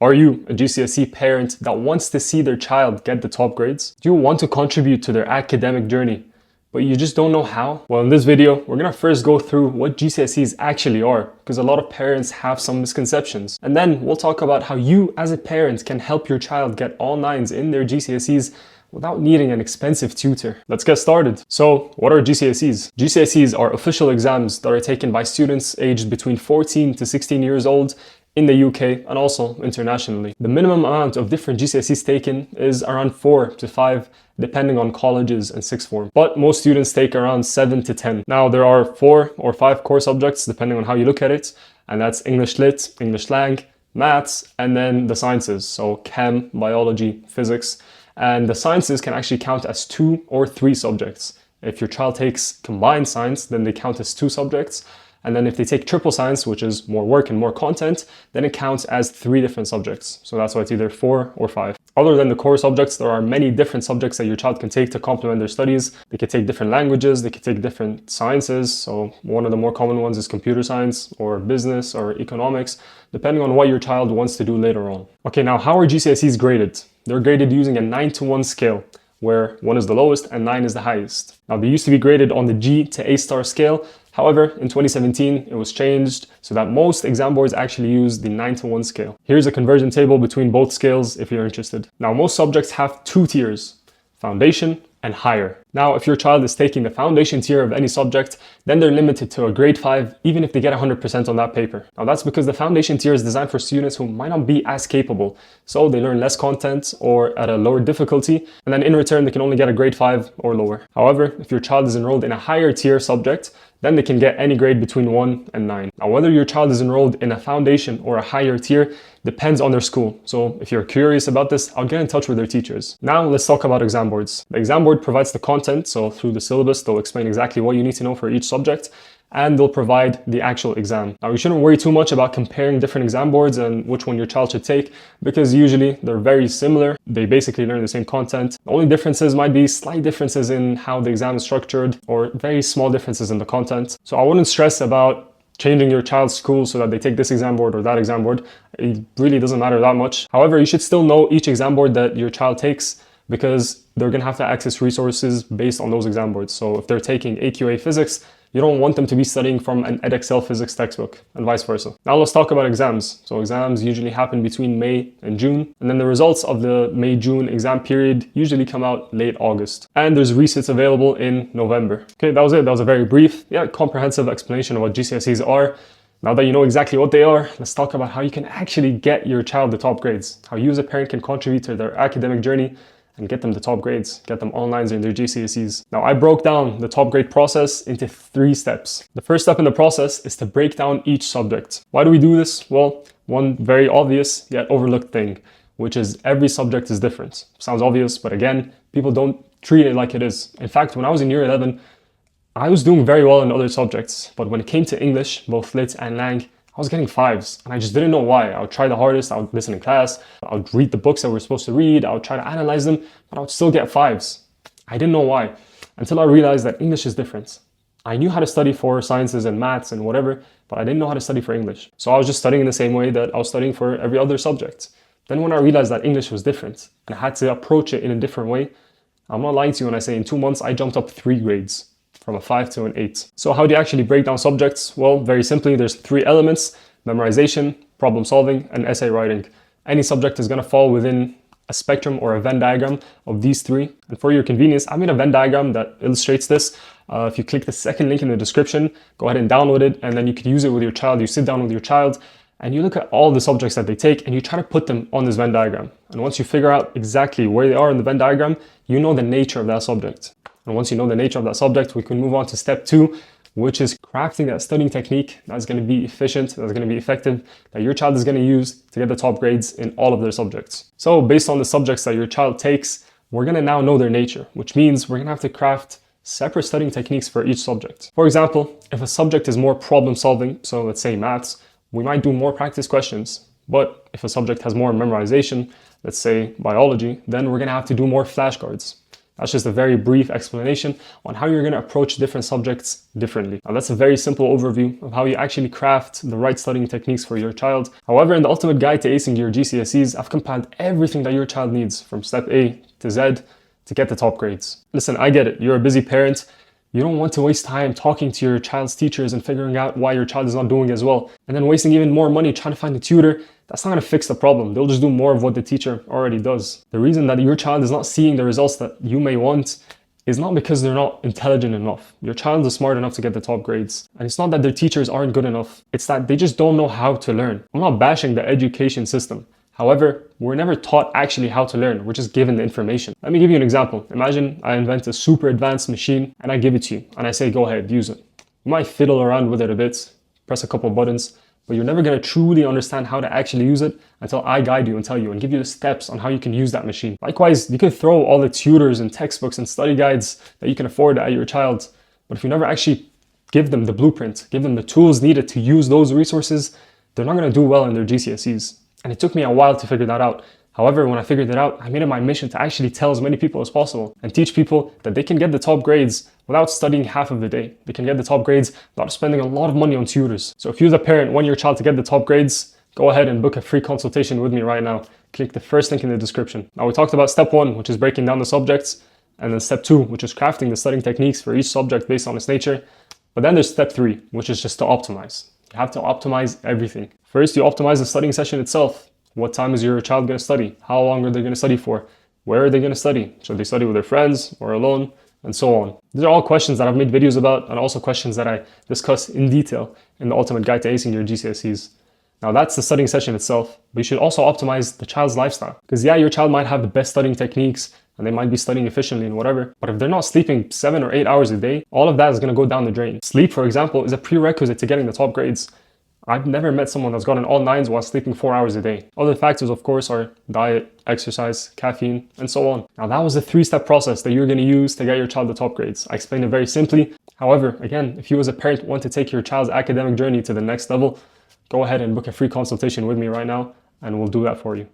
Are you a GCSE parent that wants to see their child get the top grades? Do you want to contribute to their academic journey, but you just don't know how? Well, in this video, we're gonna first go through what GCSEs actually are, because a lot of parents have some misconceptions. And then we'll talk about how you as a parent can help your child get all nines in their GCSEs without needing an expensive tutor. Let's get started. So, what are GCSEs? GCSEs are official exams that are taken by students aged between 14 to 16 years old in the UK and also internationally. The minimum amount of different GCSEs taken is around 4 to 5 depending on colleges and sixth form, but most students take around 7 to 10. Now there are 4 or 5 core subjects depending on how you look at it, and that's English Lit, English Lang, Maths, and then the sciences, so Chem, Biology, Physics, and the sciences can actually count as 2 or 3 subjects. If your child takes combined science, then they count as 2 subjects. And then if they take triple science, which is more work and more content, then it counts as 3 different subjects. So that's why it's either 4 or 5. Other than the core subjects, there are many different subjects that your child can take to complement their studies. They could take different languages, they could take different sciences. So one of the more common ones is computer science or business or economics, depending on what your child wants to do later on. Okay, now how are GCSEs graded? They're graded using a 9-to-1 scale, where 1 is the lowest and 9 is the highest. Now they used to be graded on the G to A star scale. However, in 2017, it was changed so that most exam boards actually use the 9-to-1 scale. Here's a conversion table between both scales if you're interested. Now, most subjects have 2 tiers, foundation and higher. Now, if your child is taking the foundation tier of any subject, then they're limited to a grade 5, even if they get 100% on that paper. Now, that's because the foundation tier is designed for students who might not be as capable. So they learn less content or at a lower difficulty, and then in return, they can only get a grade 5 or lower. However, if your child is enrolled in a higher tier subject, then they can get any grade between 1 and 9. Now, whether your child is enrolled in a foundation or a higher tier depends on their school. So if you're curious about this, I'll get in touch with their teachers. Now, let's talk about exam boards. The exam board provides the content. So through the syllabus, they'll explain exactly what you need to know for each subject, and they'll provide the actual exam. Now, you shouldn't worry too much about comparing different exam boards and which one your child should take, because usually they're very similar. They basically learn the same content. The only differences might be slight differences in how the exam is structured or very small differences in the content. So I wouldn't stress about changing your child's school so that they take this exam board or that exam board. It really doesn't matter that much. However, you should still know each exam board that your child takes, because they're going to have to access resources based on those exam boards. So if they're taking AQA physics, you don't want them to be studying from an edXL physics textbook and vice versa. Now let's talk about exams. So exams usually happen between May and June, and then the results of the May-June exam period usually come out late August. And there's resits available in November. Okay, that was it. That was a very brief, comprehensive explanation of what GCSEs are. Now that you know exactly what they are, let's talk about how you can actually get your child the top grades, how you as a parent can contribute to their academic journey and get them the top grades, get them all nines in their GCSEs. Now, I broke down the top grade process into 3 steps. The first step in the process is to break down each subject. Why do we do this? Well, one very obvious yet overlooked thing, which is every subject is different. Sounds obvious, but again, people don't treat it like it is. In fact, when I was in year 11, I was doing very well in other subjects, but when it came to English, both Lit and Lang, I was getting 5s, and I just didn't know why. I would try the hardest, I would listen in class, I would read the books that we're supposed to read, I would try to analyze them, but I would still get 5s. I didn't know why, until I realized that English is different. I knew how to study for sciences and maths and whatever, but I didn't know how to study for English. So I was just studying in the same way that I was studying for every other subject. Then when I realized that English was different, and I had to approach it in a different way, I'm not lying to you when I say in 2 months, I jumped up 3 grades. From a 5 to an 8. So how do you actually break down subjects? Well, very simply, there's 3 elements: memorization, problem solving, and essay writing. Any subject is going to fall within a spectrum or a Venn diagram of these 3. And for your convenience, I made a Venn diagram that illustrates this. If you click the second link in the description, go ahead and download it, and then you could use it with your child. You sit down with your child and you look at all the subjects that they take and you try to put them on this Venn diagram. And once you figure out exactly where they are in the Venn diagram, you know the nature of that subject. And once you know the nature of that subject, we can move on to step 2, which is crafting that studying technique that's going to be efficient, that's going to be effective, that your child is going to use to get the top grades in all of their subjects. So based on the subjects that your child takes, we're going to now know their nature, which means we're going to have to craft separate studying techniques for each subject. For example, if a subject is more problem solving, so let's say maths, we might do more practice questions. But if a subject has more memorization, let's say biology, then we're going to have to do more flashcards. That's just a very brief explanation on how you're going to approach different subjects differently. Now, that's a very simple overview of how you actually craft the right studying techniques for your child. However, in the ultimate guide to acing your GCSEs, I've compiled everything that your child needs from step A to Z to get the top grades. Listen, I get it. You're a busy parent. You don't want to waste time talking to your child's teachers and figuring out why your child is not doing as well, and then wasting even more money trying to find a tutor. That's not going to fix the problem. They'll just do more of what the teacher already does. The reason that your child is not seeing the results that you may want is not because they're not intelligent enough. Your child is smart enough to get the top grades. And it's not that their teachers aren't good enough. It's that they just don't know how to learn. I'm not bashing the education system. However, we're never taught actually how to learn. We're just given the information. Let me give you an example. Imagine I invent a super advanced machine and I give it to you and I say, go ahead, use it. You might fiddle around with it a bit, press a couple buttons, but you're never going to truly understand how to actually use it until I guide you and tell you and give you the steps on how you can use that machine. Likewise, you could throw all the tutors and textbooks and study guides that you can afford at your child, but if you never actually give them the blueprint, give them the tools needed to use those resources, they're not going to do well in their GCSEs. And it took me a while to figure that out. However, when I figured it out, I made it my mission to actually tell as many people as possible and teach people that they can get the top grades without studying half of the day. They can get the top grades without spending a lot of money on tutors. So if you as a parent want your child to get the top grades, go ahead and book a free consultation with me right now. Click the first link in the description. Now we talked about step 1, which is breaking down the subjects, and then step 2, which is crafting the studying techniques for each subject based on its nature. But then there's step 3, which is just to optimize. You have to optimize everything. First, you optimize the studying session itself. What time is your child going to study? How long are they going to study for? Where are they going to study? Should they study with their friends or alone? And so on. These are all questions that I've made videos about and also questions that I discuss in detail in the Ultimate Guide to Acing Your GCSEs. Now that's the studying session itself, but you should also optimize the child's lifestyle. Because yeah, your child might have the best studying techniques and they might be studying efficiently and whatever, but if they're not sleeping 7 or 8 hours a day, all of that is going to go down the drain. Sleep, for example, is a prerequisite to getting the top grades. I've never met someone that's gotten all 9s while sleeping 4 hours a day. Other factors, of course, are diet, exercise, caffeine, and so on. Now, that was the 3-step process that you're going to use to get your child the top grades. I explained it very simply. However, again, if you as a parent want to take your child's academic journey to the next level, go ahead and book a free consultation with me right now, and we'll do that for you.